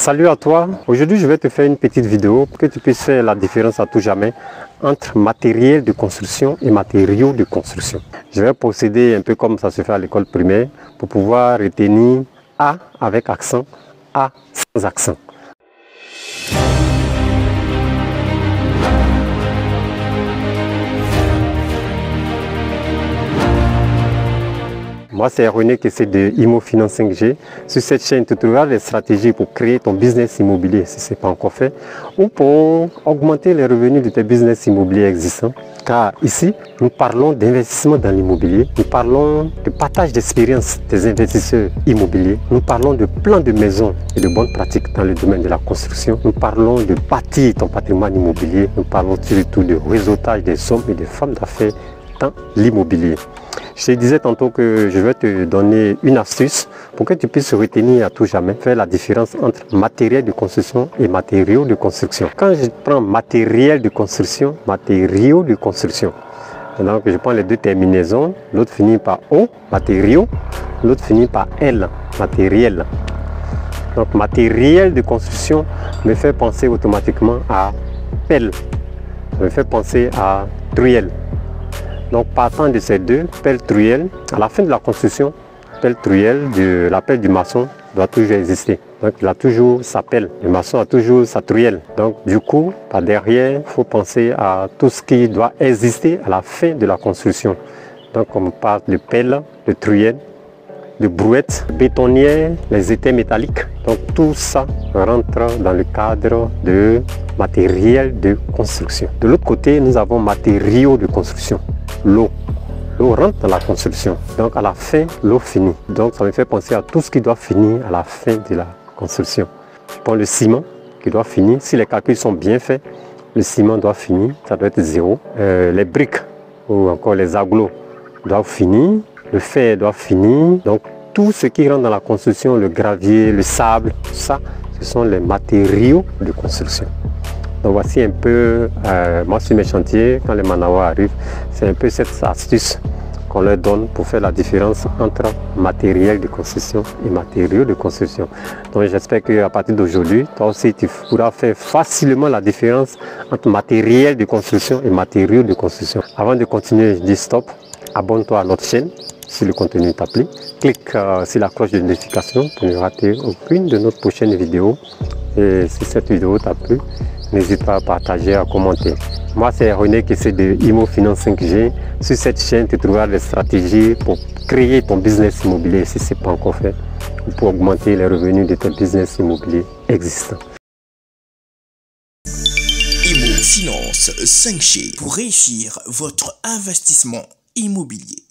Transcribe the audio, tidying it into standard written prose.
Salut à toi, aujourd'hui je vais te faire une petite vidéo pour que tu puisses faire la différence à tout jamais entre matériel de construction et matériaux de construction. Je vais procéder un peu comme ça se fait à l'école primaire pour pouvoir retenir A avec accent, A sans accent. Moi, c'est René qui c'est de ImoFinance 5G. Sur cette chaîne, tu trouveras des stratégies pour créer ton business immobilier si ce n'est pas encore fait ou pour augmenter les revenus de tes business immobiliers existants. Car ici, nous parlons d'investissement dans l'immobilier, nous parlons de partage d'expérience des investisseurs immobiliers, nous parlons de plans de maison et de bonnes pratiques dans le domaine de la construction, nous parlons de bâtir ton patrimoine immobilier, nous parlons surtout de réseautage des hommes et des femmes d'affaires dans l'immobilier. Je te disais tantôt que je vais te donner une astuce pour que tu puisses retenir à tout jamais, faire la différence entre matériel de construction et matériaux de construction. Quand je prends matériel de construction, matériaux de construction, donc je prends les deux terminaisons, l'autre finit par O, matériaux, l'autre finit par L, matériel. Donc matériel de construction me fait penser automatiquement à pelle, me fait penser à truelle. Donc partant de ces deux, pelle truelle, à la fin de la construction, pelle truelle, la pelle du maçon doit toujours exister. Donc il a toujours sa pelle, le maçon a toujours sa truelle. Donc du coup, par derrière, il faut penser à tout ce qui doit exister à la fin de la construction. Donc on parle de pelle, de truelle, de brouette, bétonnière, les étais métalliques. Donc tout ça rentre dans le cadre de matériel de construction. De l'autre côté, nous avons matériaux de construction. L'eau. L'eau rentre dans la construction. Donc à la fin, l'eau finit. Donc ça me fait penser à tout ce qui doit finir à la fin de la construction. Je prends le ciment qui doit finir. Si les calculs sont bien faits, le ciment doit finir. Ça doit être 0. Les briques ou encore les agglos doivent finir. Le fer doit finir. Donc tout ce qui rentre dans la construction, le gravier, le sable, ça, ce sont les matériaux de construction. Donc voici un peu, moi sur mes chantiers, quand les Manawa arrivent, c'est un peu cette astuce qu'on leur donne pour faire la différence entre matériel de construction et matériaux de construction. Donc j'espère qu'à partir d'aujourd'hui, toi aussi tu pourras faire facilement la différence entre matériel de construction et matériaux de construction. Avant de continuer, je dis stop, abonne-toi à notre chaîne si le contenu t'a plu. Clique sur la cloche de notification pour ne rater aucune de nos prochaines vidéos. Et si cette vidéo t'a plu, n'hésite pas à partager, à commenter. Moi, c'est René qui c'est de ImoFinance 5G. Sur cette chaîne, tu trouveras des stratégies pour créer ton business immobilier si ce n'est pas encore fait, ou pour augmenter les revenus de tes business immobiliers existants. ImoFinance 5G pour réussir votre investissement immobilier.